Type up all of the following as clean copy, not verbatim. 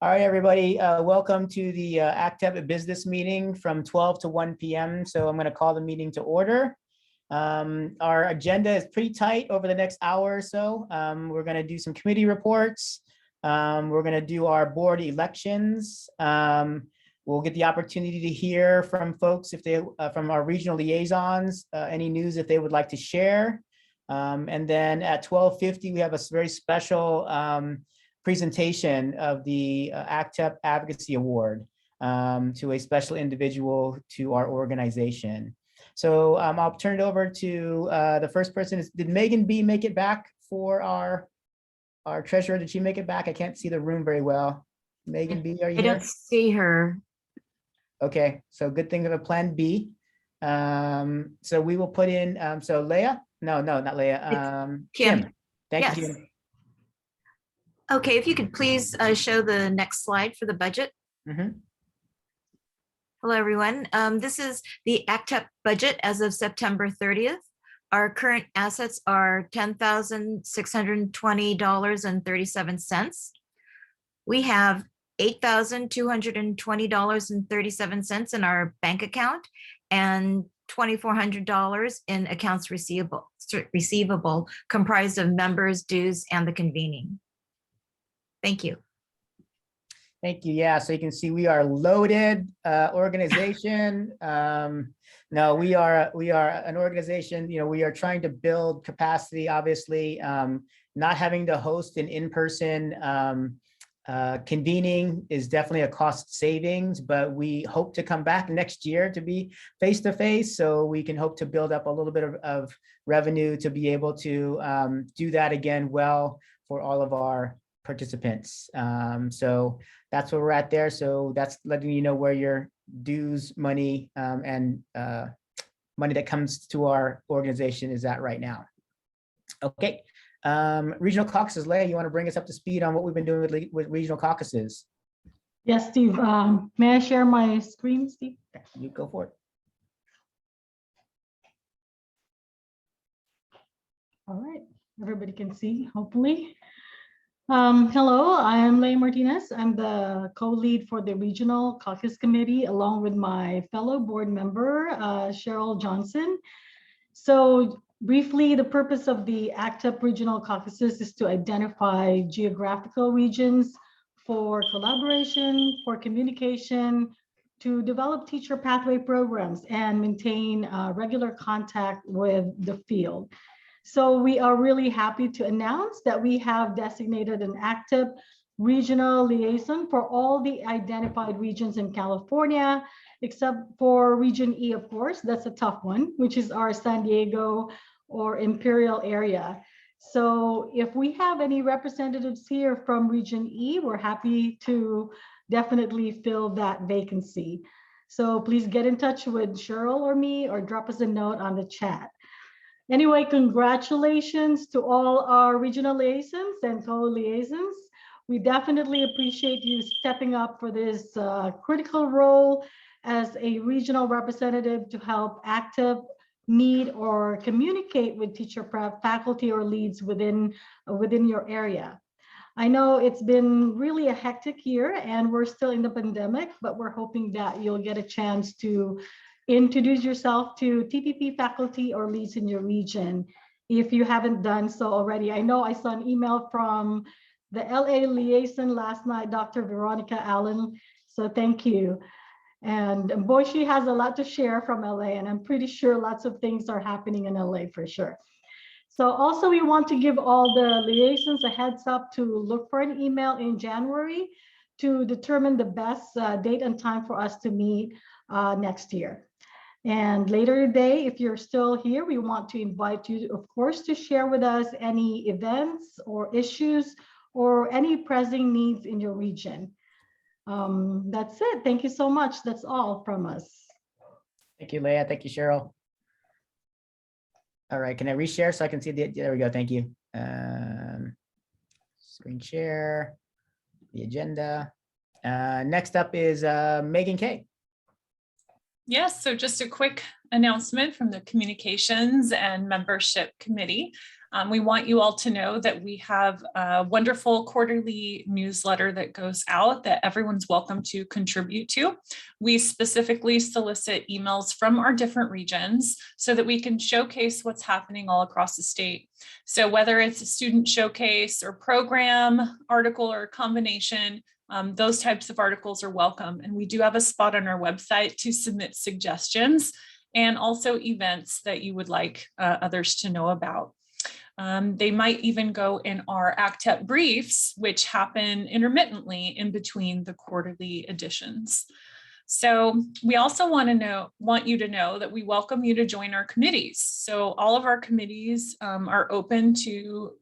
All right, everybody, welcome to the ACTEP business meeting from 12 to 1 p.m. So I'm going to call the meeting to order. Our agenda is pretty tight over the next hour or so. We're going to do some committee reports. We're going to do our board elections. We'll get the opportunity to hear from folks if they from our regional liaisons, any news if they would like to share. And then at 12:50, we have a very special presentation of the ACTEP Advocacy Award to a special individual to our organization. So I'll turn it over to the first person. Did Megan B make it back for our treasurer? Did she make it back? I can't see the room very well. Megan B, are you here? I don't see her. Okay, so good thing of a plan B. So we will put in, so Leah? No, not Leah. Kim. Thank you, Kim. Okay, if you could please show the next slide for the budget. Mm-hmm. Hello, everyone. This is the ACTEP budget as of September 30th. Our current assets are $10,620.37. We have $8,220.37 in our bank account and $2,400 in accounts receivable comprised of members, dues, and the convening. Thank you. Thank you. Yeah, so you can see we are loaded organization. No, we are an organization, we are trying to build capacity, obviously, not having to host an in-person convening is definitely a cost savings, but we hope to come back next year to be face-to-face, so we can hope to build up a little bit of revenue to be able to do that again well for all of our participants. So that's where we're at there. So that's letting you know where your dues money and money that comes to our organization is at right now. Okay. Regional caucuses, Leah, you want to bring us up to speed on what we've been doing with regional caucuses? Yes, Steve. May I share my screen, Steve? Okay, you go for it. All right, everybody can see, hopefully. Hello, I am Leah Martinez. I'm the co-lead for the Regional Caucus Committee, along with my fellow board member, Cheryl Johnson. So briefly, the purpose of the ACTEP Regional Caucuses is to identify geographical regions for collaboration, for communication, to develop teacher pathway programs and maintain regular contact with the field. So we are really happy to announce that we have designated an ACTEP regional liaison for all the identified regions in California, except for Region E, of course. That's a tough one, which is our San Diego or Imperial area. So if we have any representatives here from Region E, we're happy to definitely fill that vacancy. So please get in touch with Cheryl or me, or drop us a note on the chat. Anyway, congratulations to all our regional liaisons and co-liaisons. We definitely appreciate you stepping up for this critical role as a regional representative to help ACTEP meet or communicate with teacher prep, faculty, or leads within your area. I know it's been really a hectic year and we're still in the pandemic, but we're hoping that you'll get a chance to introduce yourself to TPP faculty or leads in your region if you haven't done so already. I know I saw an email from the LA liaison last night, Dr. Veronica Allen, so thank you. And boy, she has a lot to share from LA, and I'm pretty sure lots of things are happening in LA for sure. So also we want to give all the liaisons a heads up to look for an email in January to determine the best date and time for us to meet next year. And later today, if you're still here, we want to invite you, of course, to share with us any events or issues or any pressing needs in your region. That's it. Thank you so much. That's all from us. Thank you, Leah. Thank you, Cheryl. All right, can I reshare so I can see there we go. Thank you. Screen share, the agenda. Next up is Megan Kay. Yes, so just a quick announcement from the Communications and Membership Committee. We want you all to know that we have a wonderful quarterly newsletter that goes out that everyone's welcome to contribute to. We specifically solicit emails from our different regions so that we can showcase what's happening all across the state. So whether it's a student showcase or program, article, or a combination, those types of articles are welcome. And we do have a spot on our website to submit suggestions and also events that you would like others to know about. They might even go in our ACTEP briefs, which happen intermittently in between the quarterly editions. So we also want you to know that we welcome you to join our committees. So all of our committees are open to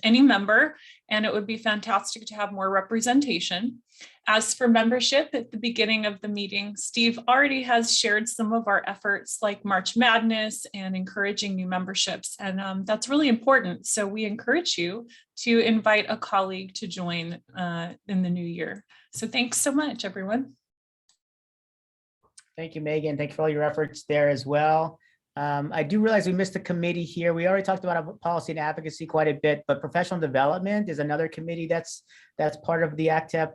any member, and it would be fantastic to have more representation. As for membership, at the beginning of the meeting, Steve already has shared some of our efforts like March Madness and encouraging new memberships, and that's really important. So we encourage you to invite a colleague to join in the new year. So thanks so much, everyone. Thank you, Megan. Thank you for all your efforts there as well. I do realize we missed a committee here. We already talked about policy and advocacy quite a bit, but professional development is another committee that's part of the ACTEP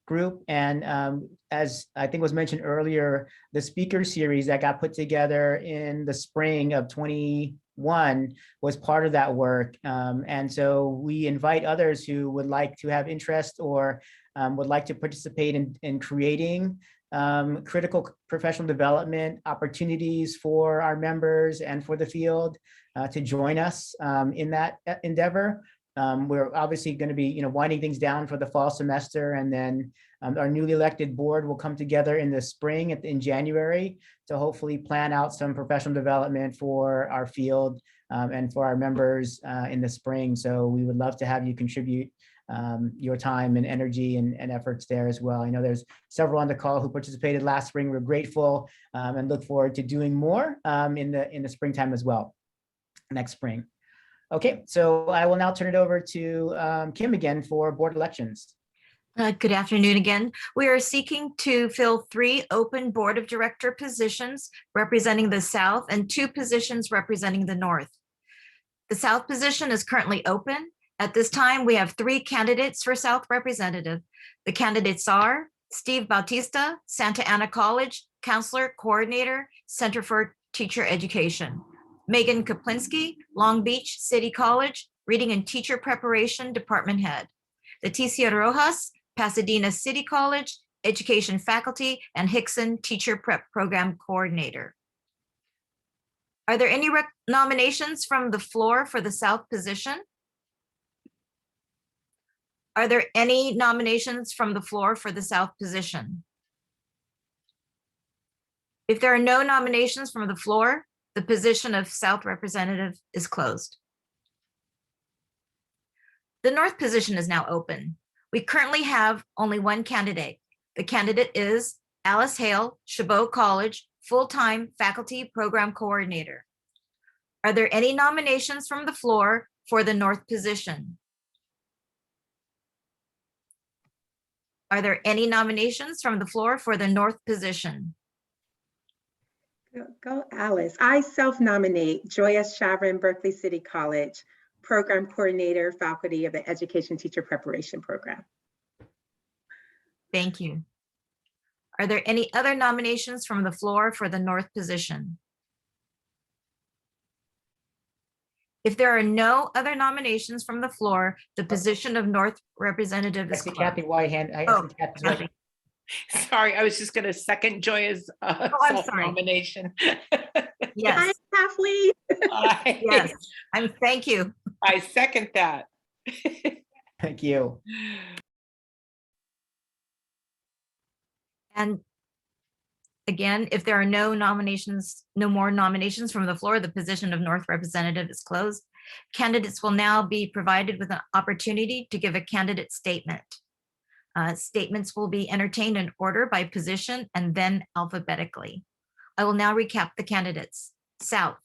group. And as I think was mentioned earlier, the speaker series that got put together in the spring of 21 was part of that work. And so we invite others who would like to have interest or would like to participate in creating critical professional development opportunities for our members and for the field to join us in that endeavor. We're obviously going to be, winding things down for the fall semester, and then our newly elected board will come together in the spring in January to hopefully plan out some professional development for our field and for our members in the spring. So we would love to have you contribute your time and energy and efforts there as well. I know there's several on the call who participated last spring. We're grateful and look forward to doing more in the springtime as well, next spring. Okay, so I will now turn it over to Kim again for board elections. Good afternoon again. We are seeking to fill 3 open board of director positions representing the South and 2 positions representing the North. The South position is currently open. At this time, we have 3 candidates for South representative. The candidates are Steve Bautista, Santa Ana College, Counselor Coordinator, Center for Teacher Education. Megan Kaplinsky, Long Beach City College, Reading and Teacher Preparation Department Head. Leticia Rojas, Pasadena City College, Education Faculty, and Hickson Teacher Prep Program Coordinator. Are there any nominations from the floor for the South position? Are there any nominations from the floor for the South position? If there are no nominations from the floor, the position of South representative is closed. The North position is now open. We currently have only 1 candidate. The candidate is Alice Hale, Chabot College, full-time faculty program coordinator. Are there any nominations from the floor for the North position? Are there any nominations from the floor for the North position? Go Alice. I self-nominate Joyce Chavrin, Berkeley City College, Program Coordinator, Faculty of the Education Teacher Preparation Program. Thank you. Are there any other nominations from the floor for the North position? If there are no other nominations from the floor, the position of North representative I is see closed. Kathy Whitehan. Oh, see Kathy's Kathy. Sorry, I was just going to second Joya's I'm sorry. self-nomination. Hi, Yes, Kathleen. yes. Thank you. I second that. Thank you. And again, if there are no more nominations from the floor, the position of North representative is closed. Candidates will now be provided with an opportunity to give a candidate statement. Statements will be entertained in order by position and then alphabetically. I will now recap the candidates. South,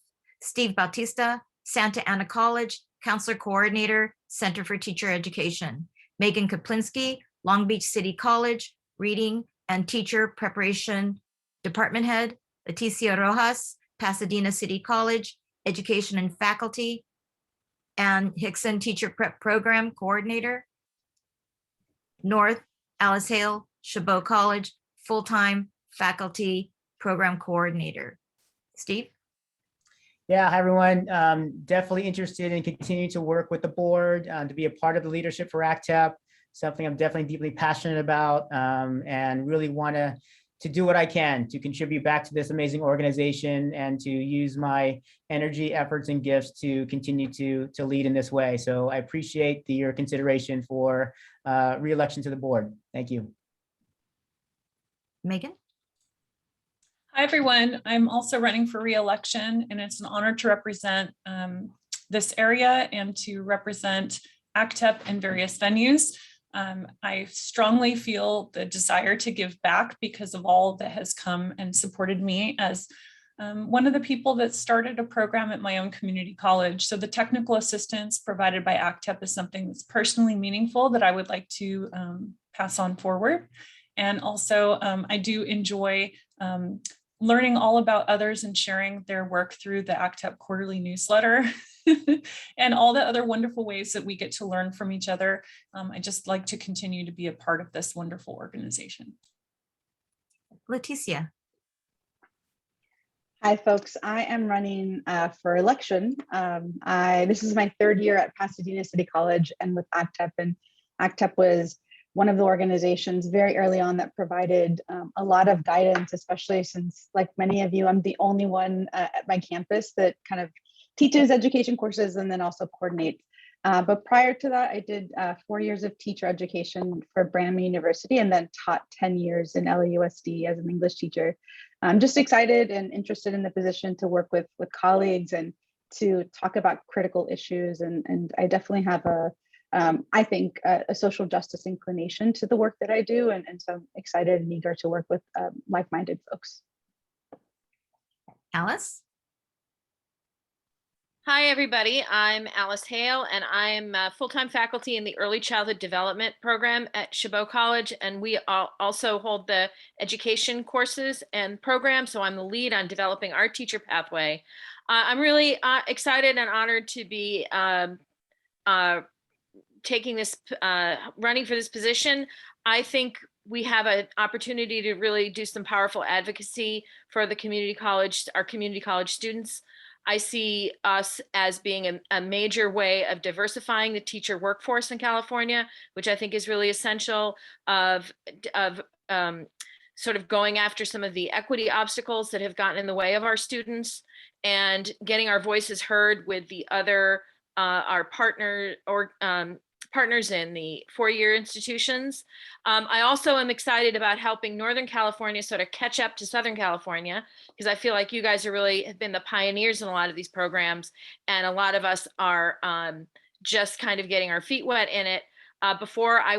Steve Bautista, Santa Ana College, Counselor Coordinator, Center for Teacher Education. Megan Kaplinsky, Long Beach City College, Reading and Teacher Preparation Department Head. Leticia Rojas, Pasadena City College, Education and Faculty. and Hickson Teacher Prep Program Coordinator. North, Alice Hale, Chabot College, full-time faculty program coordinator. Steve? Yeah, hi, everyone. Definitely interested in continuing to work with the board, to be a part of the leadership for ACTEP, something I'm definitely deeply passionate about, and really want to do what I can to contribute back to this amazing organization and to use my energy, efforts, and gifts to continue to lead in this way. So I appreciate your consideration for re-election to the board. Thank you. Megan? Hi, everyone. I'm also running for re-election, and it's an honor to represent this area and to represent ACTEP in various venues. I strongly feel the desire to give back because of all that has come and supported me as one of the people that started a program at my own community college. So the technical assistance provided by ACTEP is something that's personally meaningful that I would like to pass on forward. And also I do enjoy learning all about others and sharing their work through the ACTEP quarterly newsletter and all the other wonderful ways that we get to learn from each other. I just like to continue to be a part of this wonderful organization. Leticia? Hi, folks. I am running for election. This is my third year at Pasadena City College and with ACTEP, and ACTEP was one of the organizations very early on that provided a lot of guidance, especially since, like many of you, I'm the only one at my campus that kind of teaches education courses and then also coordinates. But prior to that, I did 4 years of teacher education for Branham University and then taught 10 years in LAUSD as an English teacher. I'm just excited and interested in the position to work with colleagues and to talk about critical issues. And I definitely have I think a social justice inclination to the work that I do. And so I'm excited and eager to work with like-minded folks. Alice? Hi, everybody. I'm Alice Hale, and I'm full-time faculty in the Early Childhood Development Program at Chabot College, and we also hold the education courses and programs, so I'm the lead on developing our teacher pathway. I'm really excited and honored to be taking this, running for this position. I think we have an opportunity to really do some powerful advocacy for the community college, our community college students. I see us as being a major way of diversifying the teacher workforce in California, which I think is really essential, of sort of going after some of the equity obstacles that have gotten in the way of our students and getting our voices heard with the other, our partners in the four-year institutions. I also am excited about helping Northern California sort of catch up to Southern California, because I feel like you guys have been the pioneers in a lot of these programs, and a lot of us are just kind of getting our feet wet in it. Before I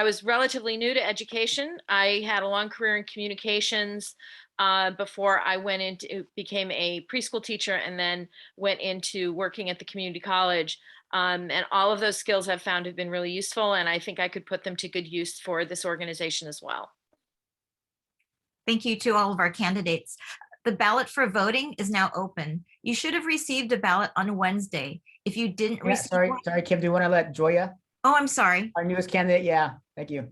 was relatively new to education. I had a long career in communications before I became a preschool teacher and then went into working at the community college. And all of those skills I've found have been really useful, and I think I could put them to good use for this organization as well. Thank you to all of our candidates. The ballot for voting is now open. You should have received a ballot on Wednesday. If you didn't Yeah, receive sorry, one- Kim, do you want to let Joya, Oh, I'm sorry. our newest candidate? Yeah, thank you.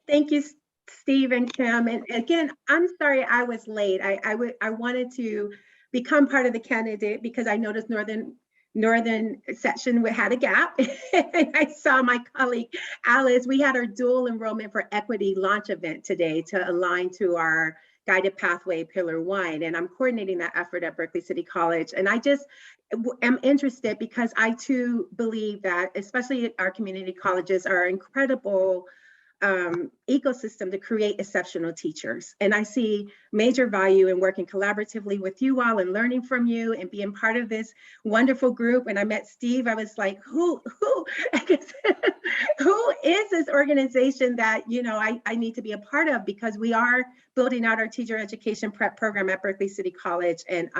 Thank you, Steve and Kim. And again, I'm sorry I was late. I wanted to become part of the candidate because I noticed Northern section had a gap. And I saw my colleague Alice, we had our dual enrollment for equity launch event today to align to our guided pathway pillar 1. And I'm coordinating that effort at Berkeley City College. And I just am interested because I too believe that especially our community colleges are incredible ecosystem to create exceptional teachers. And I see major value in working collaboratively with you all and learning from you and being part of this wonderful group. And I met Steve, I was like, who is this organization that, you know, I need to be a part of, because we are building out our teacher education prep program at Berkeley City College. And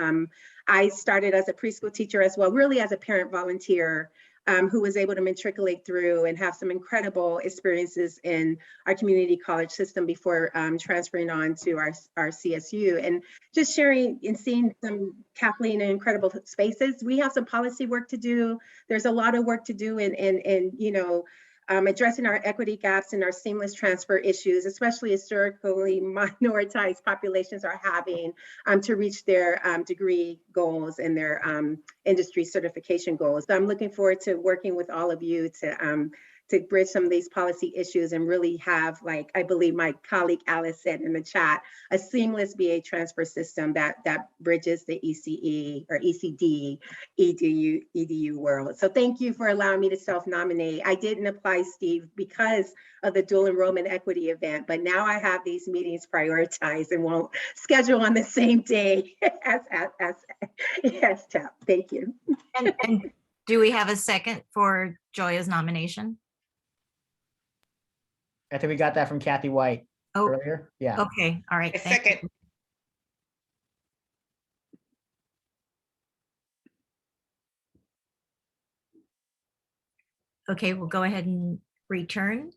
I started as a preschool teacher as well, really as a parent volunteer who was able to matriculate through and have some incredible experiences in our community college system before transferring on to our CSU. And just sharing and seeing some Kathleen in incredible spaces. We have some policy work to do. There's a lot of work to do in you know, addressing our equity gaps and our seamless transfer issues, especially historically minoritized populations are having to reach their degree goals and their industry certification goals. So I'm looking forward to working with all of you to bridge some of these policy issues and really have, like I believe my colleague Alice said in the chat, a seamless BA transfer system that bridges the ECE or ECD, EDU world. So thank you for allowing me to self-nominate. I didn't apply, Steve, because of the dual enrollment equity event, but now I have these meetings prioritized and won't schedule on the same day as TAP. Thank you. And do we have a second for Joya's nomination? I think we got that from Kathy White Oh, earlier. Yeah. okay, all right. A thank you. second. Okay, we'll go ahead and return.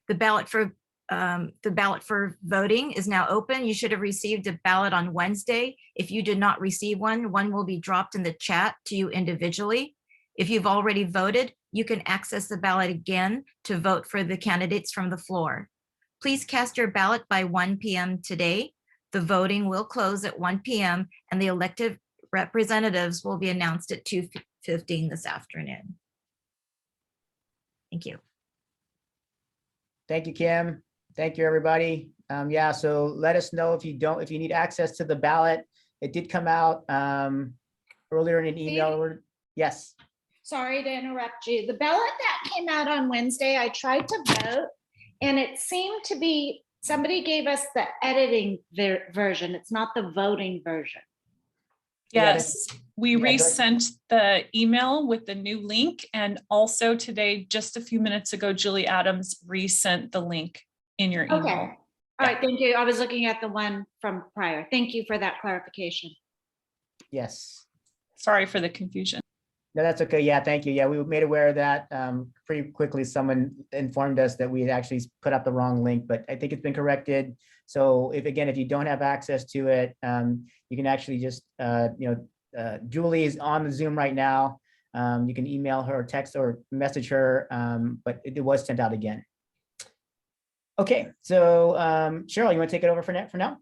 The ballot for voting is now open. You should have received a ballot on Wednesday. If you did not receive one, one will be dropped in the chat to you individually. If you've already voted, you can access the ballot again to vote for the candidates from the floor. Please cast your ballot by 1 p.m. today. The voting will close at 1 p.m. and the elected representatives will be announced at 2:15 this afternoon. Thank you. Thank you, Kim. Thank you, everybody. Yeah, so let us know if you need access to the ballot. It did come out earlier in an email. Yes. Sorry to interrupt you. The ballot that came out on Wednesday, I tried to vote and it seemed to be, somebody gave us the editing version. It's not the voting version. Yeah, Yes, we yeah, go ahead. resent the email with the new link. And also today, just a few minutes ago, Julie Adams resent the link in your email. Okay. All right, thank you. I was looking at the one from prior. Thank you for that clarification. Yes. Sorry for the confusion. No, that's okay. Yeah, thank you. Yeah, we were made aware of that pretty quickly. Someone informed us that we had actually put up the wrong link, but I think it's been corrected. So if you don't have access to it, you can actually just, Julie is on the Zoom right now. You can email her, or text or message her, but it was sent out again. Okay, so Cheryl, you want to take it over for now?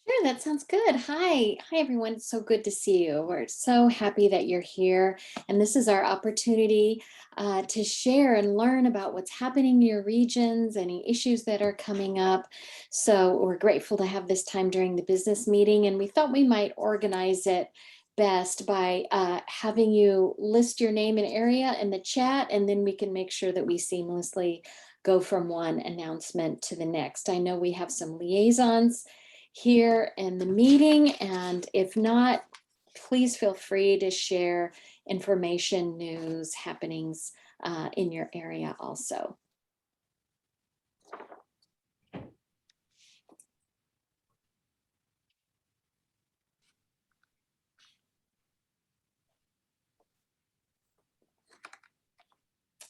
Sure, that sounds good. Hi everyone. It's so good to see you. We're so happy that you're here. And this is our opportunity to share and learn about what's happening in your regions, any issues that are coming up. So we're grateful to have this time during the business meeting. And we thought we might organize it best by having you list your name and area in the chat, and then we can make sure that we seamlessly go from one announcement to the next. I know we have some liaisons here in the meeting, and if not, please feel free to share information, news, happenings in your area also.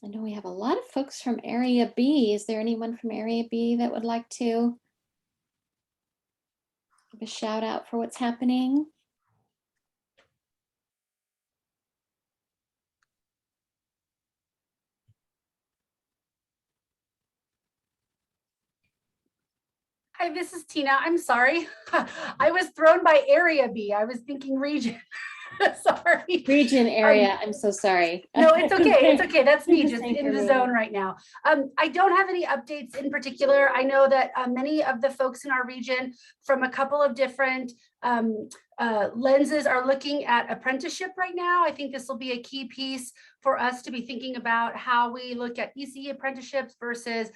I know we have a lot of folks from Area B. Is there anyone from Area B that would like to give a shout out for what's happening? Hi, this is Tina. I'm sorry. I was thrown by Area B. I was thinking region. Sorry. Region, area. I'm so sorry. No, it's okay. It's okay. That's me, just Thank in you, the Lily. zone right now. I don't have any updates in particular. I know that many of the folks in our region from a couple of different lenses are looking at apprenticeship right now. I think this will be a key piece for us to be thinking about how we look at ECE apprenticeships versus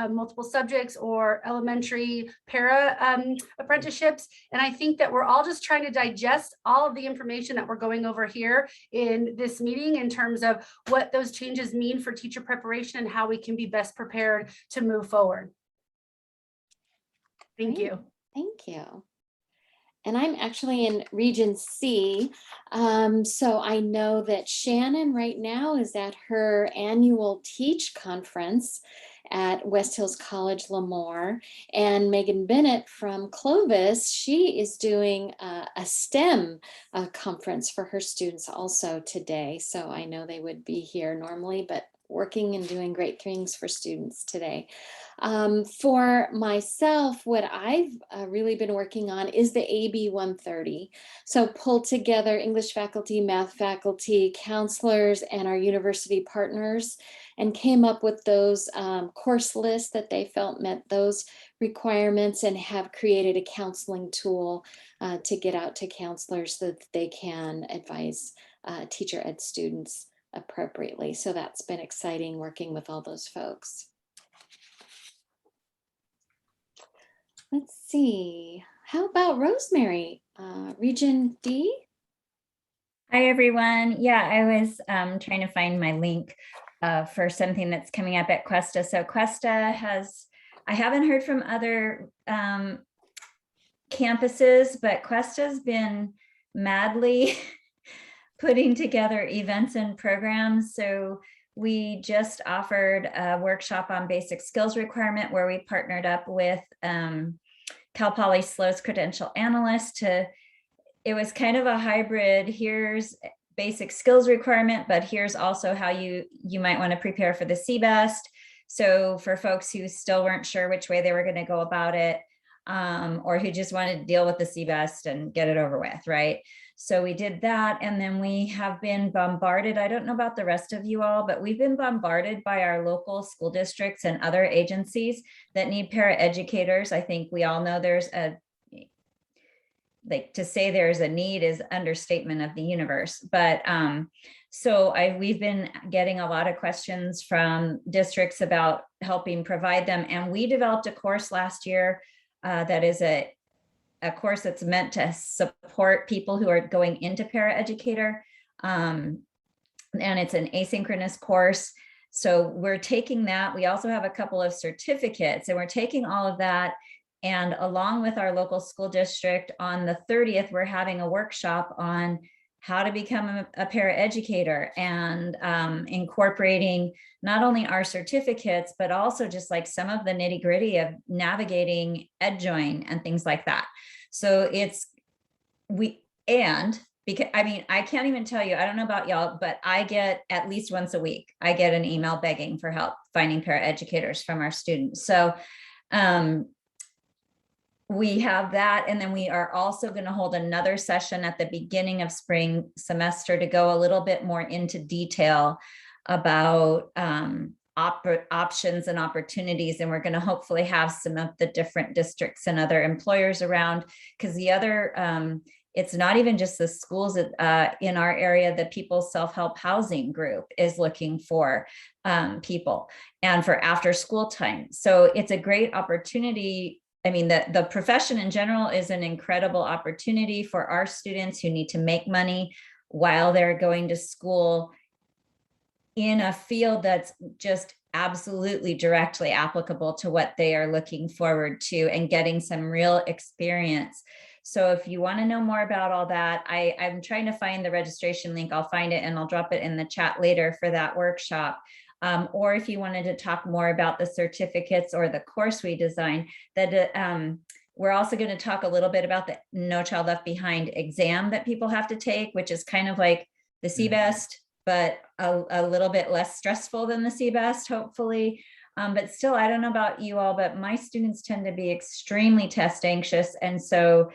multiple subjects or elementary para apprenticeships. And I think that we're all just trying to digest all of the information that we're going over here in this meeting in terms of what those changes mean for teacher preparation and how we can be best prepared to move forward. Thank you. Thank you. and I'm actually in Region C. So I know that Shannon right now is at her annual Teach conference at West Hills College Lemoore, and Megan Bennett from Clovis, she is doing a STEM conference for her students also today. So I know they would be here normally, but working and doing great things for students today. For myself, what I've really been working on is the AB 130. So pulled together English faculty, math faculty, counselors, and our university partners, and came up with those course lists that they felt met those requirements, and have created a counseling tool to get out to counselors so that they can advise teacher ed students appropriately. So that's been exciting working with all those folks. Let's see, how about Rosemary, Region D? Hi, everyone. Yeah, I was trying to find my link for something that's coming up at Cuesta. So Cuesta has, I haven't heard from other campuses, but Cuesta's been madly putting together events and programs. So we just offered a workshop on basic skills requirement where we partnered up with Cal Poly SLO's credential analyst to, it was kind of a hybrid, here's basic skills requirement, but here's also how you might want to prepare for the CBEST. So for folks who still weren't sure which way they were going to go about it, or who just wanted to deal with the CBEST and get it over with, right? So we did that, and then we have been bombarded. I don't know about the rest of you all, but we've been bombarded by our local school districts and other agencies that need paraeducators. I think we all know there's a, like, to say there's a need is understatement of the universe. But so we've been getting a lot of questions from districts about helping provide them. And we developed a course last year that is a course that's meant to support people who are going into paraeducator. And it's an asynchronous course. So we're taking that. We also have a couple of certificates, and we're taking all of that. And along with our local school district, on the 30th, we're having a workshop on how to become a paraeducator, and incorporating not only our certificates, but also just like some of the nitty gritty of navigating EdJoin and things like that. So because I mean, I can't even tell you, I don't know about y'all, but I get at least once a week, I get an email begging for help finding paraeducators from our students. So we have that. And then we are also going to hold another session at the beginning of spring semester to go a little bit more into detail about options and opportunities. And we're going to hopefully have some of the different districts and other employers around, because the other, it's not even just the schools in our area. The People's Self-Help Housing Group is looking for people, and for after school time. So it's a great opportunity. I mean, the profession in general is an incredible opportunity for our students who need to make money while they're going to school in a field that's just absolutely directly applicable to what they are looking forward to, and getting some real experience. So if you want to know more about all that, I'm trying to find the registration link. I'll find it and I'll drop it in the chat later for that workshop. Or if you wanted to talk more about the certificates or the course we designed, that we're also going to talk a little bit about the No Child Left Behind exam that people have to take, which is kind of like the CBEST, but a little bit less stressful than the CBEST, hopefully. But still, I don't know about you all, but my students tend to be extremely test anxious. And so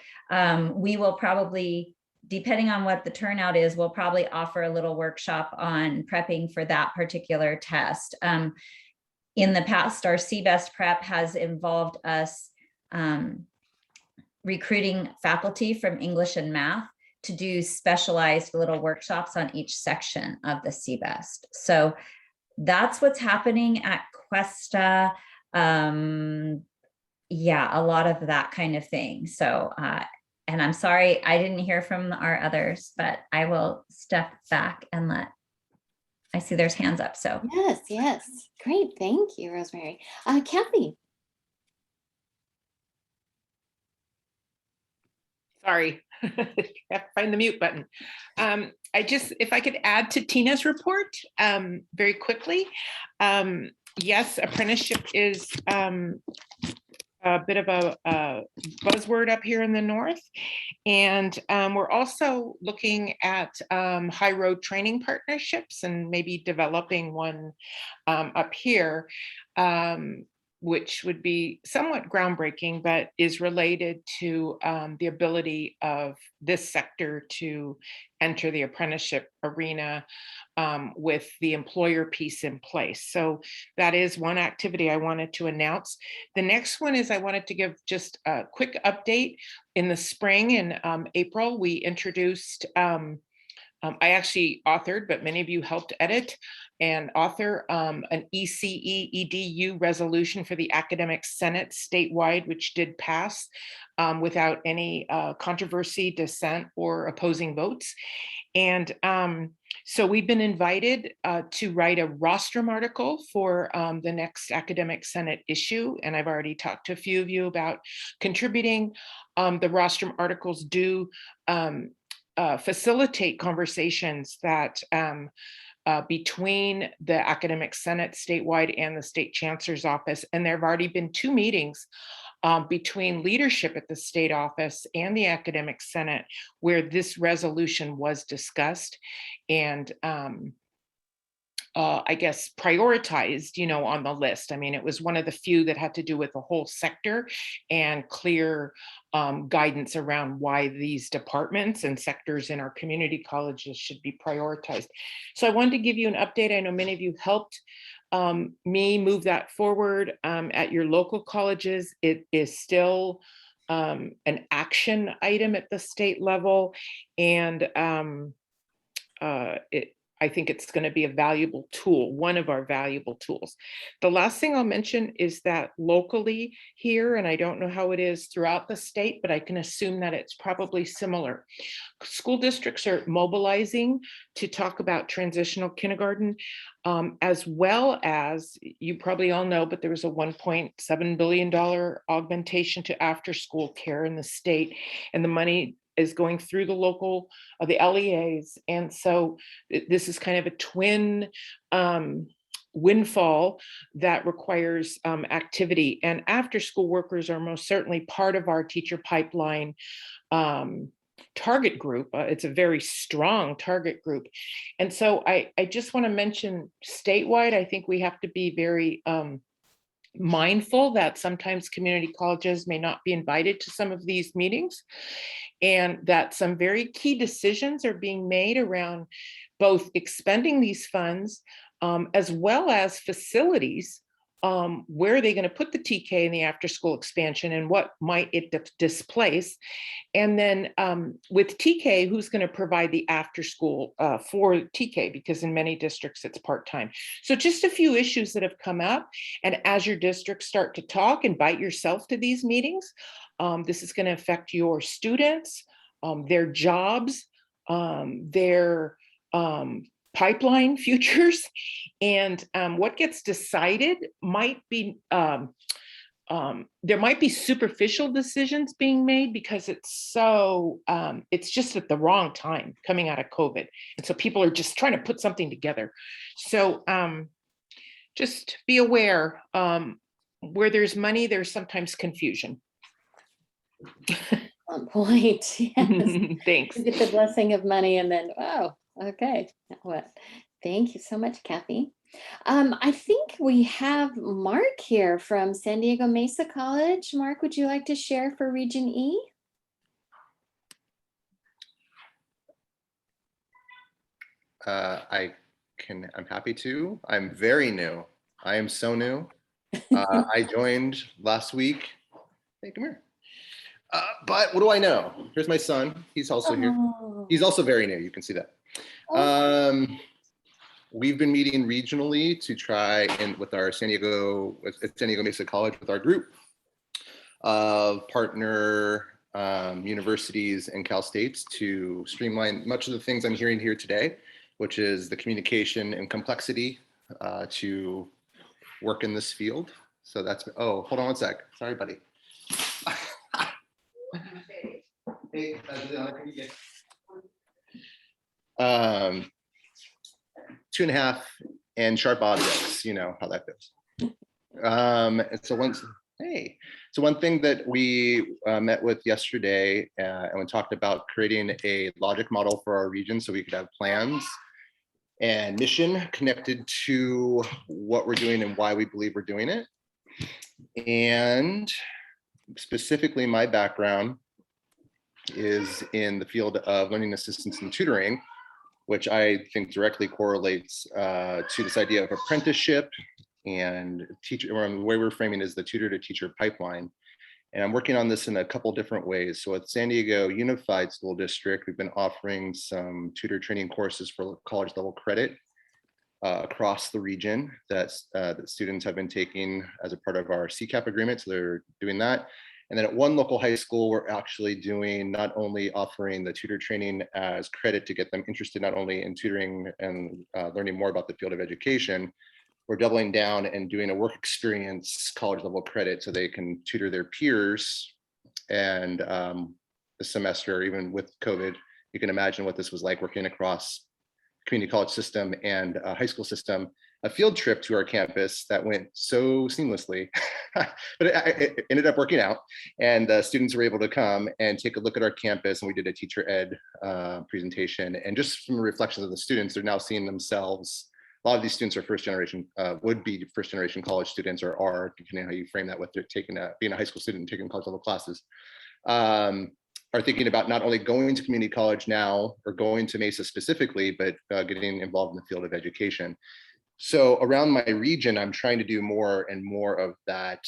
we will probably, depending on what the turnout is, we'll probably offer a little workshop on prepping for that particular test. In the past, our CBEST prep has involved us recruiting faculty from English and math to do specialized little workshops on each section of the CBEST. So that's what's happening at Cuesta. Yeah, a lot of that kind of thing. So, and I'm sorry, I didn't hear from our others, but I will step back and I see there's hands up, so. Yes, great, thank you, Rosemary. Kathy. Sorry, I have to find the mute button. If I could add to Tina's report very quickly. Yes, apprenticeship is a bit of a buzzword up here in the north. And we're also looking at high road training partnerships and maybe developing one up here, which would be somewhat groundbreaking, but is related to the ability of this sector to enter the apprenticeship arena with the employer piece in place. So that is one activity I wanted to announce. The next one is I wanted to give just a quick update. In the spring, in April, we introduced, I actually authored, but many of you helped edit and author an ECE EDU resolution for the Academic Senate statewide, which did pass without any controversy, dissent, or opposing votes. And so we've been invited to write a rostrum article for the next Academic Senate issue. And I've already talked to a few of you about contributing. The rostrum articles do facilitate conversations that between the Academic Senate statewide and the State Chancellor's Office. And there have already been 2 meetings between leadership at the state office and the Academic Senate where this resolution was discussed and I guess prioritized, on the list. I mean, it was one of the few that had to do with the whole sector and clear guidance around why these departments and sectors in our community colleges should be prioritized. So I wanted to give you an update. I know many of you helped me move that forward at your local colleges. It is still an action item at the state level, and I think it's going to be a valuable tool, one of our valuable tools. The last thing I'll mention is that locally here, and I don't know how it is throughout the state, but I can assume that it's probably similar. School districts are mobilizing to talk about transitional kindergarten, as well as, you probably all know, but there was a $1.7 billion augmentation to after school care in the state, and the money is going through the local, the LEAs. And so this is kind of a twin windfall that requires activity. And after school workers are most certainly part of our teacher pipeline target group. It's a very strong target group. And so I just want to mention statewide, I think we have to be very mindful that sometimes community colleges may not be invited to some of these meetings, and that some very key decisions are being made around both expending these funds as well as facilities. Where are they going to put the TK in the after school expansion, and what might it displace? And then with TK, who's going to provide the after school for TK, because in many districts it's part-time. So just a few issues that have come up, and as your districts start to talk, invite yourself to these meetings. This is going to affect your students, their jobs, their pipeline futures, and what gets decided might be, there might be superficial decisions being made because it's so, it's just at the wrong time coming out of COVID. And so people are just trying to put something together. So just be aware, where there's money, there's sometimes confusion. On point. Yes. Thanks. You get the blessing of money and then, wow, okay. What? Thank you so much, Kathy. I think we have Mark here from San Diego Mesa College. Mark, would you like to share for Region E? I'm happy to. I'm very new. I am so new. I joined last week. Hey, come here. But what do I know? Here's my son. He's also here. He's also very new. You can see that. We've been meeting regionally to try and with our San Diego Mesa College, with our group of partner universities and Cal States to streamline much of the things I'm hearing here today, which is the communication and complexity to work in this field. So that's, oh, hold on one sec. Sorry, buddy. 2.5 and sharp objects, you know how that goes. And so one thing that we met with yesterday and we talked about creating a logic model for our region so we could have plans and mission connected to what we're doing and why we believe we're doing it. And specifically, my background is in the field of learning assistance and tutoring, which I think directly correlates to this idea of apprenticeship and teacher, or the way we're framing is the tutor to teacher pipeline. And I'm working on this in a couple different ways. So at San Diego Unified School District, we've been offering some tutor training courses for college level credit across the region that students have been taking as a part of our CCAP agreement. So they're doing that. And then at one local high school, we're actually doing not only offering the tutor training as credit to get them interested not only in tutoring and learning more about the field of education, we're doubling down and doing a work experience college level credit so they can tutor their peers. And the semester, even with COVID, you can imagine what this was like working across community college system and a high school system. A field trip to our campus that went so seamlessly, but it ended up working out. And the students were able to come and take a look at our campus, and we did a teacher ed presentation. And just from the reflections of the students, they're now seeing themselves. A lot of these students are first generation, would be first generation college students, or are, depending on how you frame that, what they're taking, being a high school student and taking college level classes. Are thinking about not only going to community college now or going to Mesa specifically, but getting involved in the field of education. So around my region, I'm trying to do more and more of that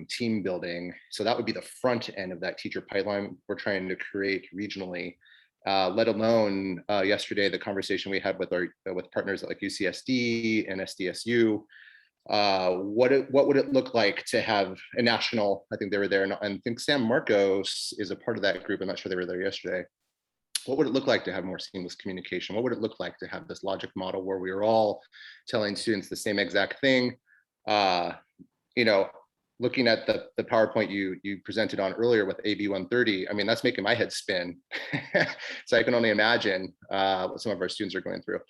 team building. So that would be the front end of that teacher pipeline we're trying to create regionally, let alone yesterday, the conversation we had with partners like UCSD and SDSU. What would it look like to have a national, I think they were there, and I think San Marcos is a part of that group. I'm not sure they were there yesterday. What would it look like to have more seamless communication? What would it look like to have this logic model where we are all telling students the same exact thing? You know, looking at the PowerPoint you presented on earlier with AB 130, I mean, that's making my head spin. So I can only imagine what some of our students are going through.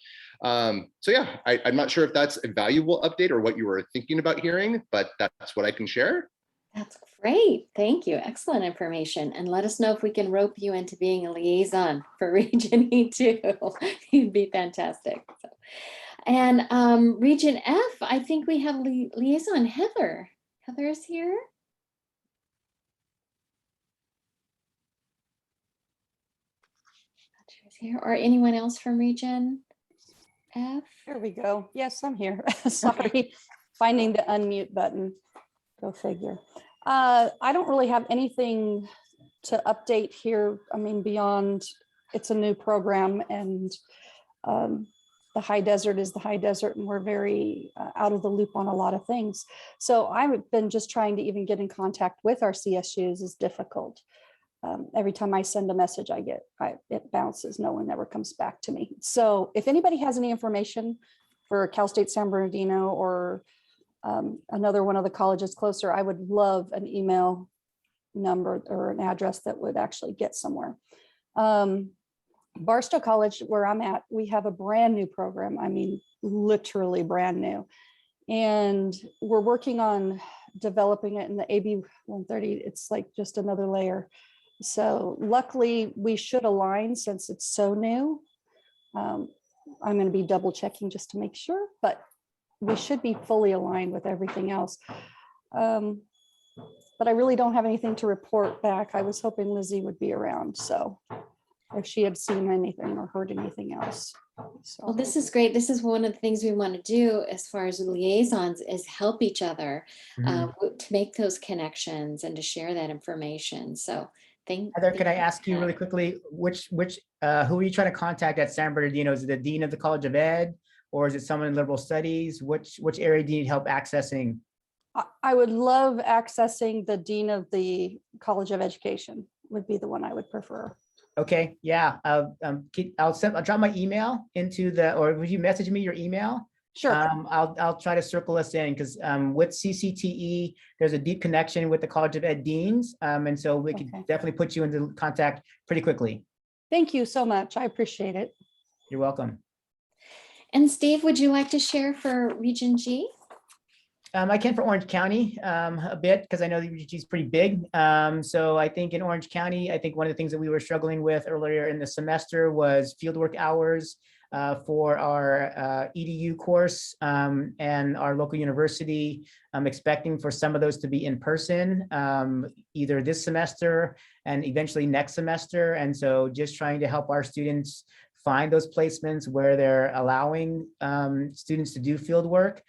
So yeah, I'm not sure if that's a valuable update or what you were thinking about hearing, but that's what I can share. That's great. Thank you. Excellent information. And let us know if we can rope you into being a liaison for Region E2. You'd be fantastic. So, and Region F, I think we have liaison Heather. Heather's here. She's here. Or anyone else from Region F? There we go. Yes, I'm here. Sorry, finding the unmute button. Go figure. I don't really have anything to update here. I mean, beyond it's a new program, and the high desert is the high desert, and we're very out of the loop on a lot of things. So I've been just trying to even get in contact with our CSUs is difficult. Every time I send a message, it bounces. No one ever comes back to me. So if anybody has any information for Cal State San Bernardino or another one of the colleges closer, I would love an email number or an address that would actually get somewhere. Barstow College, where I'm at, we have a brand new program. I mean, literally brand new. And we're working on developing it in the AB 130. It's like just another layer. So luckily we should align since it's so new. I'm going to be double checking just to make sure, but we should be fully aligned with everything else. But I really don't have anything to report back. I was hoping Lizzie would be around. So if she had seen anything or heard anything else. So. Well, this is great. This is one of the things we want to do as far as liaisons is help each other to make those connections and to share that information. So Heather, can I ask you really quickly, who are you trying to contact at San Bernardino? Is it the Dean of the College of Ed, or is it someone in liberal studies? Which area do you need help accessing? I would love accessing the Dean of the College of Education would be the one I would prefer. Okay, yeah, I'll drop my email into or would you message me your email? Sure. I'll try to circle us in because with CCTE, there's a deep connection with the College of Ed Deans. And so we could Okay. definitely put you into contact pretty quickly. Thank you so much. I appreciate it. You're welcome. And Steve, would you like to share for Region G? I can for Orange County a bit because I know the Region G is pretty big. So I think in Orange County, I think one of the things that we were struggling with earlier in the semester was fieldwork hours for our EDU course and our local university. I'm expecting for some of those to be in person, either this semester and eventually next semester. And so just trying to help our students find those placements where they're allowing students to do field work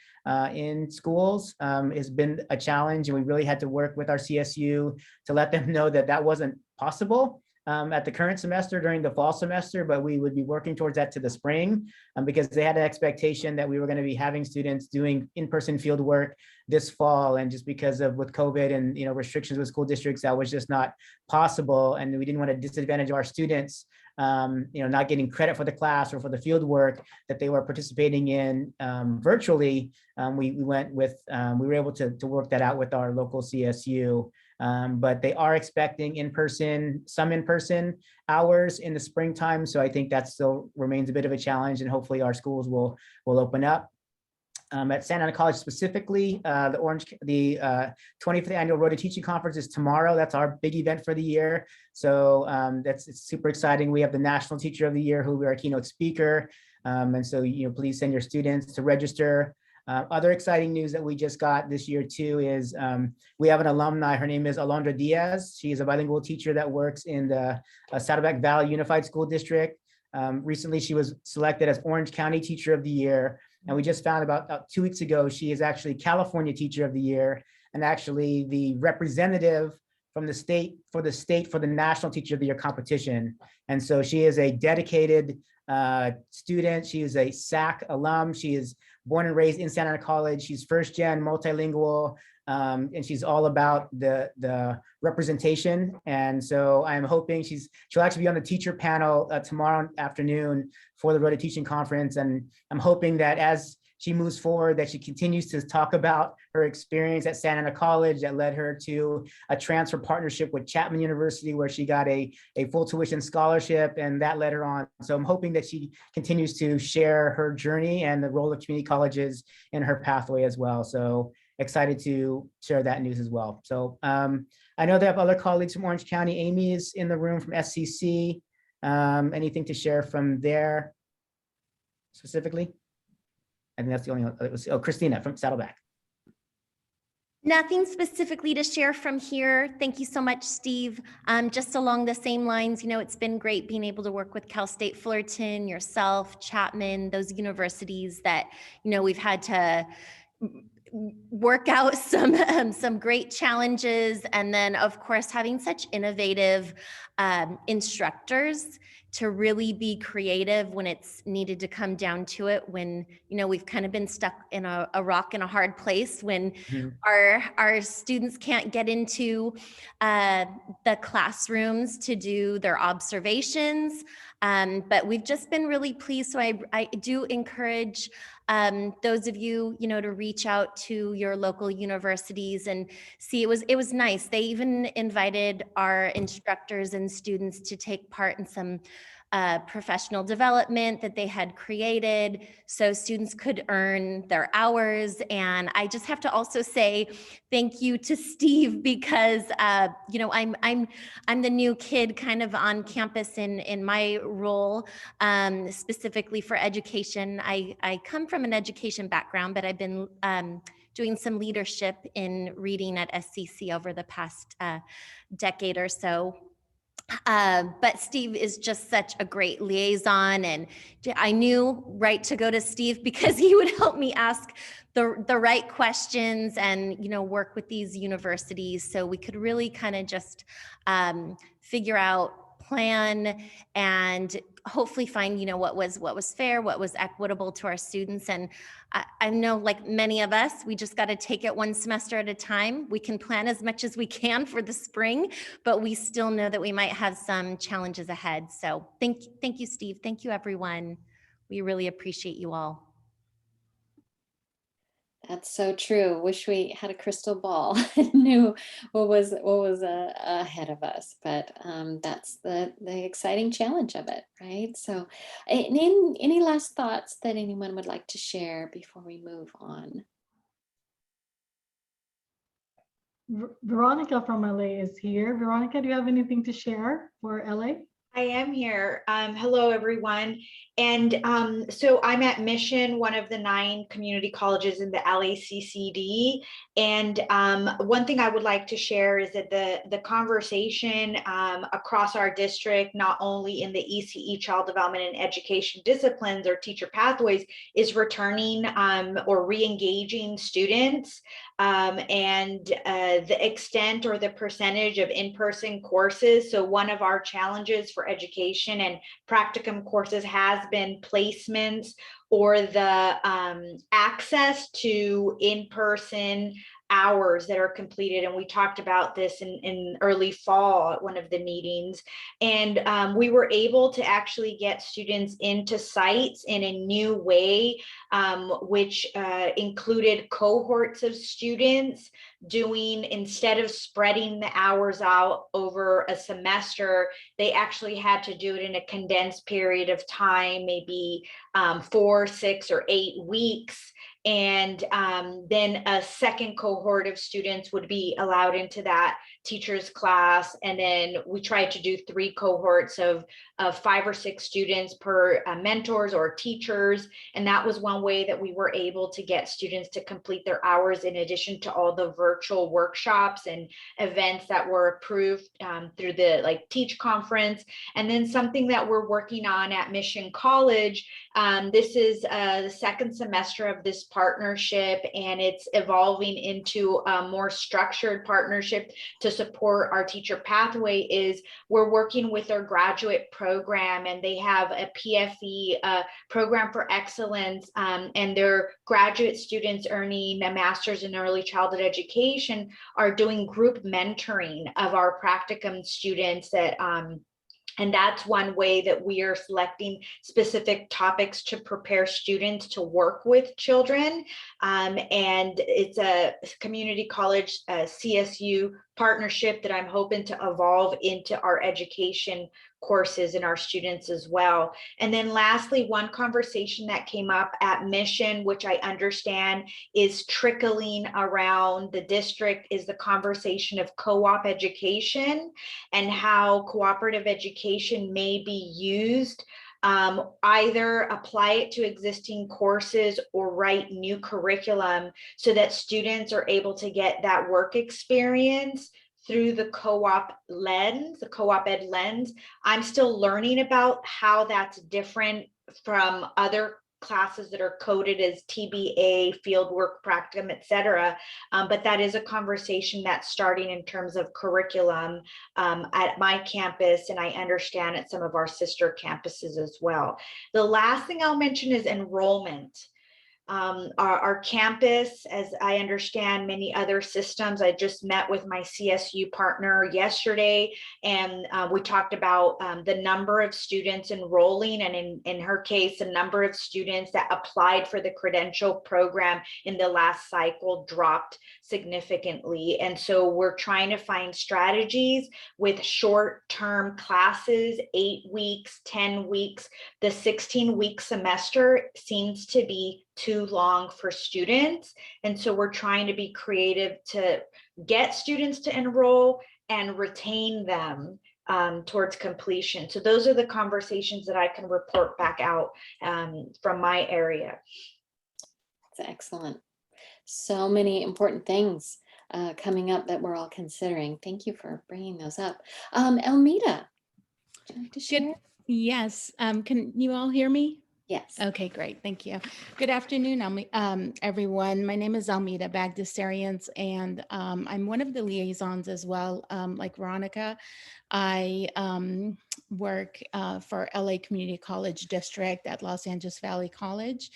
in schools has been a challenge. And we really had to work with our CSU to let them know that that wasn't possible at the current semester during the fall semester, but we would be working towards that to the spring because they had an expectation that we were going to be having students doing in-person field work this fall. And just because of with COVID and restrictions with school districts, that was just not possible. And we didn't want to disadvantage our students not getting credit for the class or for the field work that they were participating in virtually. We were able to work that out with our local CSU. But they are expecting some in-person hours in the springtime. So I think that still remains a bit of a challenge, and hopefully our schools will open up. At Santa Ana College specifically, the 25th annual Road to Teaching Conference is tomorrow. That's our big event for the year. So it's super exciting. We have the National Teacher of the Year, who will be our keynote speaker. And so please send your students to register. Other exciting news that we just got this year too is we have an alumni. Her name is Alondra Diaz. She is a bilingual teacher that works in the Saddleback Valley Unified School District. Recently, she was selected as Orange County Teacher of the Year. And we just found about 2 weeks ago, she is actually California Teacher of the Year and actually the representative from the state for the National Teacher of the Year competition. And so she is a dedicated student. She is a SAC alum. She is born and raised in Santa Ana College. She's first gen multilingual, and she's all about the representation. And so I'm hoping she'll actually be on the teacher panel tomorrow afternoon for the Road to Teaching Conference. And I'm hoping that as she moves forward, that she continues to talk about her experience at Santa Ana College that led her to a transfer partnership with Chapman University, where she got a full tuition scholarship, and that led her on. So I'm hoping that she continues to share her journey and the role of community colleges in her pathway as well. So excited to share that news as well. So I know they have other colleagues from Orange County. Amy is in the room from SCC. Anything to share from there specifically? I think that's the only one. It was, Christina from Saddleback. Nothing specifically to share from here. Thank you so much, Steve. Just along the same lines, it's been great being able to work with Cal State Fullerton, yourself, Chapman, those universities that, we've had to work out some great challenges. And then of course, having such innovative instructors to really be creative when it's needed to come down to it, when, we've kind of been stuck in a rock and a hard place when our students can't get into the classrooms to do their observations. But we've just been really pleased. So I do encourage those of you, to reach out to your local universities and see. It was nice. They even invited our instructors and students to take part in some professional development that they had created so students could earn their hours. And I just have to also say thank you to Steve because I'm the new kid kind of on campus in my role, specifically for education. I come from an education background, but I've been doing some leadership in reading at SCC over the past decade or so. But Steve is just such a great liaison, and I knew right to go to Steve because he would help me ask the right questions and work with these universities so we could really kind of just figure out, plan, and hopefully find what was fair, what was equitable to our students. And I know, like many of us, we just got to take it one semester at a time. We can plan as much as we can for the spring, but we still know that we might have some challenges ahead. So thank you, Steve. Thank you, everyone. We really appreciate you all. That's so true. Wish we had a crystal ball and knew what was ahead of us. But that's the exciting challenge of it, right? So, any last thoughts that anyone would like to share before we move on? Veronica from LA is here. Veronica, do you have anything to share for LA? I am here. Hello, everyone. And so I'm at Mission, one of the 9 community colleges in the LACCD. And one thing I would like to share is that the conversation across our district, not only in the ECE child development and education disciplines or teacher pathways, is returning or re-engaging students. And the extent or the percentage of in-person courses. So one of our challenges for education and practicum courses has been placements or the access to in-person hours that are completed. And we talked about this in early fall at one of the meetings. And we were able to actually get students into sites in a new way, which included cohorts of students doing, instead of spreading the hours out over a semester, they actually had to do it in a condensed period of time, maybe 4, 6, or 8 weeks. And then a second cohort of students would be allowed into that teacher's class. And then we tried to do 3 cohorts of 5 or 6 students per mentors or teachers. And that was one way that we were able to get students to complete their hours, in addition to all the virtual workshops and events that were approved through the Teach Conference. And then something that we're working on at Mission College, this is the second semester of this partnership, and it's evolving into a more structured partnership to support our teacher pathway. Is we're working with our graduate program, and they have a PFE program for excellence, and their graduate students earning a master's in early childhood education are doing group mentoring of our practicum students that and that's one way that we are selecting specific topics to prepare students to work with children. And it's a community college CSU partnership that I'm hoping to evolve into our education courses and our students as well. And then lastly, one conversation that came up at Mission, which I understand is trickling around the district, is the conversation of co-op education and how cooperative education may be used, either apply it to existing courses or write new curriculum so that students are able to get that work experience through the co-op lens, the co-op ed lens. I'm still learning about how that's different from other classes that are coded as TBA, fieldwork, practicum, etc. But that is a conversation that's starting in terms of curriculum at my campus, and I understand at some of our sister campuses as well. The last thing I'll mention is enrollment. Our campus, as I understand many other systems, I just met with my CSU partner yesterday, and we talked about the number of students enrolling, and in her case, the number of students that applied for the credential program in the last cycle dropped significantly. And so we're trying to find strategies with short-term classes, 8 weeks, 10 weeks. The 16-week semester seems to be too long for students. And so we're trying to be creative to get students to enroll and retain them towards completion. So those are the conversations that I can report back out from my area. That's excellent. So many important things coming up that we're all considering. Thank you for bringing those up. Elmita, would you like to share? Yes. Can you all hear me? Yes. Okay, great. Thank you. Good afternoon, everyone. My name is Almeda Bagdasarians, and I'm one of the liaisons as well, like Veronica, I work for LA Community College District at Los Angeles Valley College,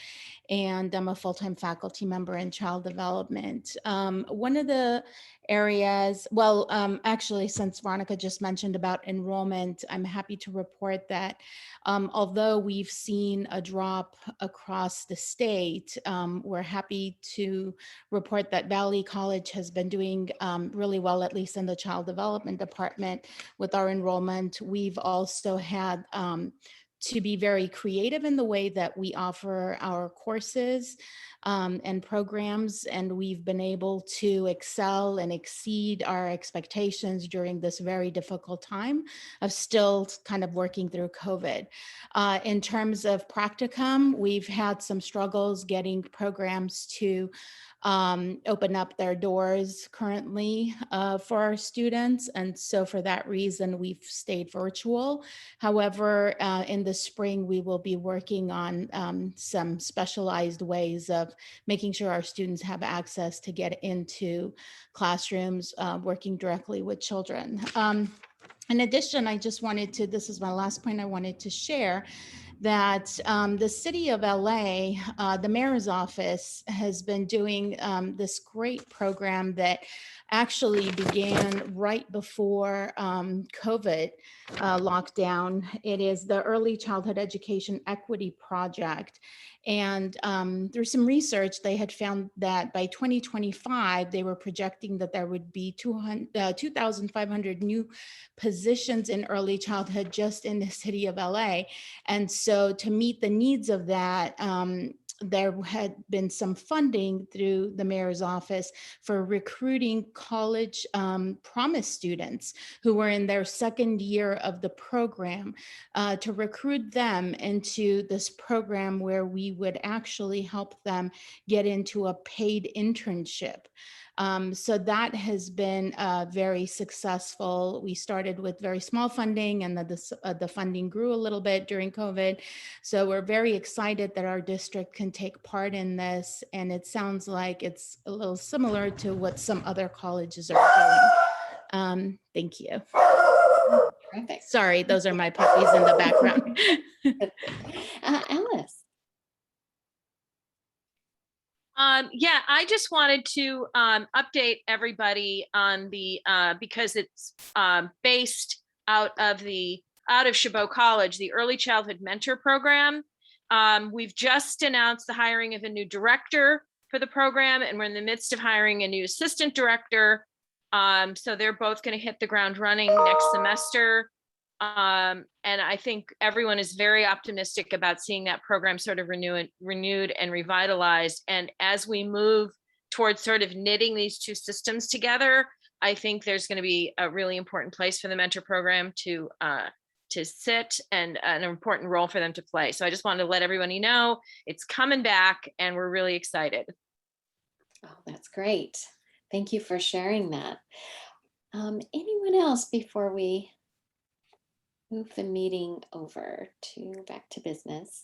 and I'm a full-time faculty member in child development. One of the areas, well, actually, since Veronica just mentioned about enrollment, I'm happy to report that although we've seen a drop across the state, we're happy to report that Valley College has been doing really well, at least in the child development department with our enrollment. We've also had to be very creative in the way that we offer our courses and programs, and we've been able to excel and exceed our expectations during this very difficult time of still kind of working through COVID. In terms of practicum, we've had some struggles getting programs to open up their doors currently for our students. And so for that reason, we've stayed virtual. However, in the spring, we will be working on some specialized ways of making sure our students have access to get into classrooms, working directly with children. In addition, I just wanted to, this is my last point I wanted to share, that the city of LA, the mayor's office has been doing this great program that actually began right before COVID lockdown. It is the Early Childhood Education Equity Project. And through some research, they had found that by 2025, they were projecting that there would be 2,500 new positions in early childhood just in the city of LA. And so to meet the needs of that, there had been some funding through the mayor's office for recruiting college promise students who were in their second year of the program, to recruit them into this program where we would actually help them get into a paid internship. So that has been very successful. We started with very small funding, and the funding grew a little bit during COVID. So we're very excited that our district can take part in this. And it sounds like it's a little similar to what some other colleges are doing. Thank you. Terrific. Sorry, those are my puppies in the background. Alice. Yeah, I just wanted to update everybody on the because it's based out of Chabot College, the Early Childhood Mentor Program. We've just announced the hiring of a new director for the program, and we're in the midst of hiring a new assistant director. So they're both going to hit the ground running next semester. And I think everyone is very optimistic about seeing that program sort of renewed and revitalized. And as we move towards sort of knitting these two systems together, I think there's going to be a really important place for the mentor program to sit, and an important role for them to play. So I just wanted to let everybody know it's coming back, and we're really excited. Oh, that's great. Thank you for sharing that. Anyone else before we move the meeting over to back to business?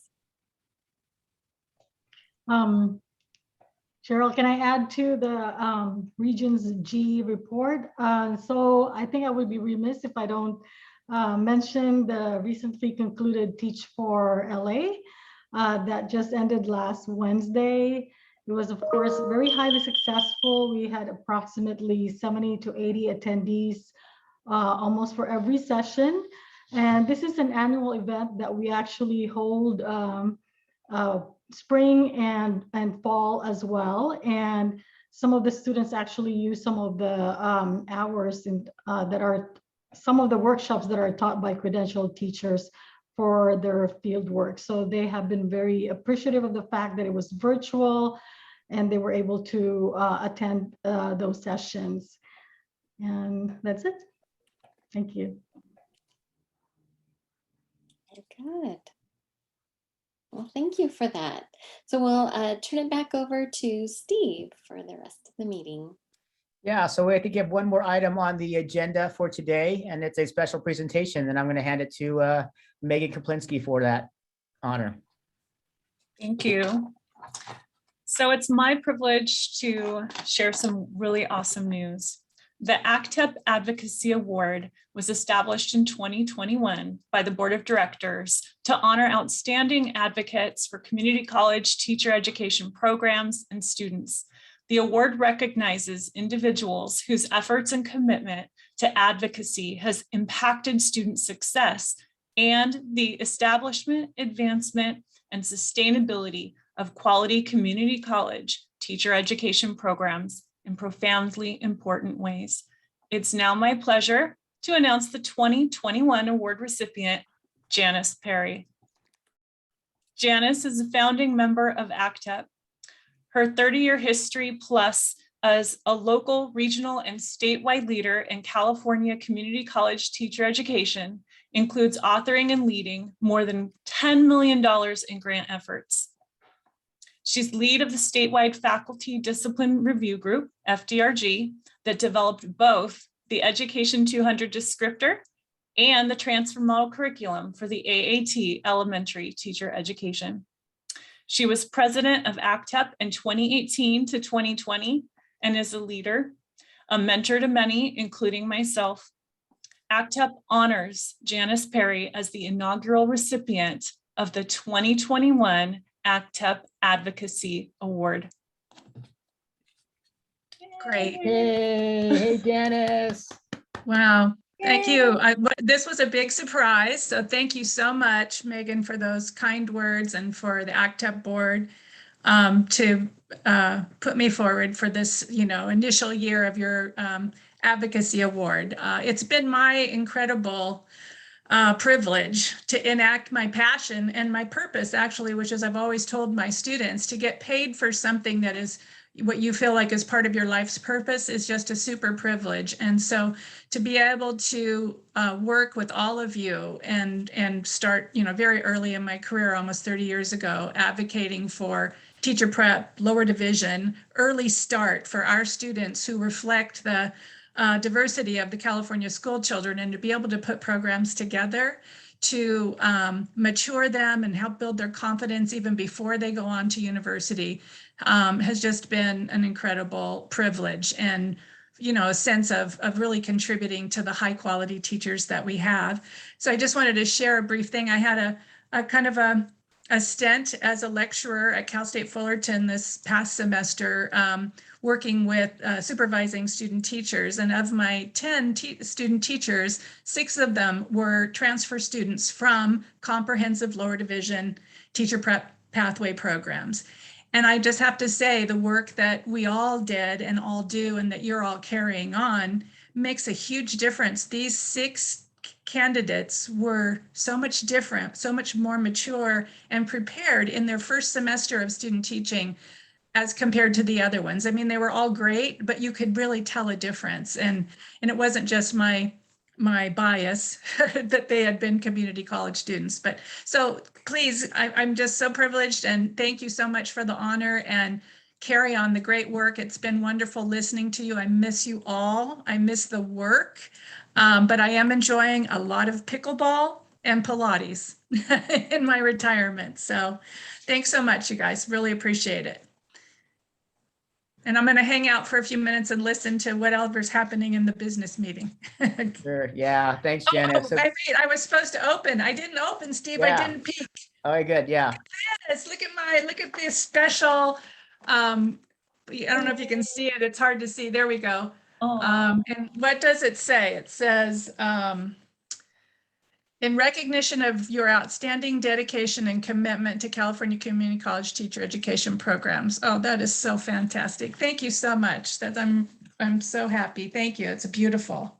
Cheryl, can I add to the Regions G report? So I think I would be remiss if I don't mention the recently concluded Teach for LA that just ended last Wednesday. It was, of course, very highly successful. We had approximately 70 to 80 attendees almost for every session. And this is an annual event that we actually hold spring and fall as well. And some of the students actually use some of the hours that are some of the workshops that are taught by credentialed teachers for their field work. So they have been very appreciative of the fact that it was virtual and they were able to attend those sessions. And that's it. Thank you. Good. Well, thank you for that. So we'll turn it back over to Steve for the rest of the meeting. Yeah, so we have to give one more item on the agenda for today, and it's a special presentation, and I'm going to hand it to Megan Kaplinski for that honor. Thank you. So it's my privilege to share some really awesome news. The ACTEP Advocacy Award was established in 2021 by the Board of Directors to honor outstanding advocates for community college teacher education programs and students. The award recognizes individuals whose efforts and commitment to advocacy has impacted student success and the establishment, advancement, and sustainability of quality community college teacher education programs in profoundly important ways. It's now my pleasure to announce the 2021 award recipient, Janice Perry. Janice is a founding member of ACTEP. Her 30-year history plus as a local, regional, and statewide leader in California community college teacher education includes authoring and leading more than $10 million in grant efforts. She's lead of the statewide Faculty Discipline Review Group, FDRG, that developed both the Education 200 descriptor and the transfer model curriculum for the AAT elementary teacher education. She was president of ACTEP in 2018 to 2020 and is a leader, a mentor to many, including myself. ACTEP honors Janice Perry as the inaugural recipient of the 2021 ACTEP Advocacy Award. Great. Hey, Janice. Wow. Thank you. This was a big surprise. So thank you so much, Megan, for those kind words and for the ACTEP board to put me forward for this, initial year of your advocacy award. It's been my incredible privilege to enact my passion and my purpose, actually, which is I've always told my students, to get paid for something that is what you feel like is part of your life's purpose is just a super privilege. And so to be able to work with all of you and start, very early in my career, almost 30 years ago, advocating for teacher prep, lower division, early start for our students who reflect the diversity of the California school children, and to be able to put programs together to mature them and help build their confidence even before they go on to university has just been an incredible privilege and, a sense of really contributing to the high quality teachers that we have. So I just wanted to share a brief thing. I had a kind of a stint as a lecturer at Cal State Fullerton this past semester, working with supervising student teachers. And of my 10 student teachers, 6 of them were transfer students from comprehensive lower division teacher prep pathway programs. And I just have to say the work that we all did and all do and that you're all carrying on makes a huge difference. These 6 candidates were so much different, so much more mature and prepared in their first semester of student teaching as compared to the other ones. I mean, they were all great, but you could really tell a difference. And it wasn't just my bias that they had been community college students. But so please, I'm just so privileged, and thank you so much for the honor, and carry on the great work. It's been wonderful listening to you. I miss you all. I miss the work, but I am enjoying a lot of pickleball and Pilates in my retirement. So thanks so much, you guys. Really appreciate it. And I'm going to hang out for a few minutes and listen to what else happening in the business meeting. Sure. Yeah. Thanks, Janice. Oh, I was supposed to open. I didn't open, Steve. Yeah. I didn't peek. Oh, good. Yeah. Yes, look at this special. I don't know if you can see it. It's hard to see. There we go. Oh. And what does it say? It says, in recognition of your outstanding dedication and commitment to California Community College teacher education programs. Oh, that is so fantastic. Thank you so much. I'm so happy. Thank you. It's beautiful.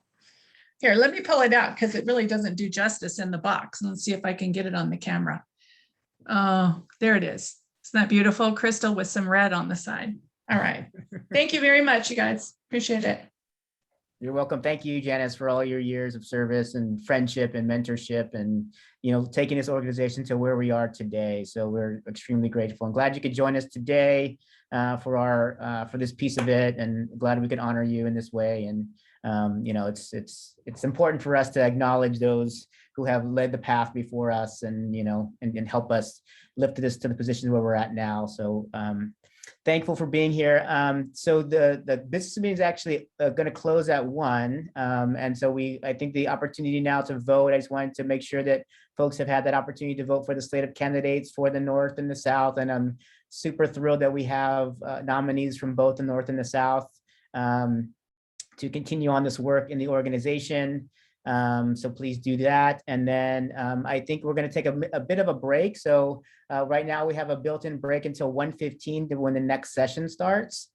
Here, let me pull it out because it really doesn't do justice in the box. Let's see if I can get it on the camera. Oh, there it is. Isn't that beautiful? Crystal with some red on the side. All right. Thank you very much, you guys. Appreciate it. You're welcome. Thank you, Janice, for all your years of service and friendship and mentorship and, taking this organization to where we are today. So we're extremely grateful and glad you could join us today for this piece of it, and glad we could honor you in this way. And, it's important for us to acknowledge those who have led the path before us and, and help us lift this to the position where we're at now. So thankful for being here. So the business meeting is actually going to close at 1. And so I think the opportunity now to vote, I just wanted to make sure that folks have had that opportunity to vote for the slate of candidates for the North and the South. And I'm super thrilled that we have nominees from both the North and the South to continue on this work in the organization. So please do that. And then I think we're going to take a bit of a break. So right now we have a built-in break until 1:15 to when the next session starts.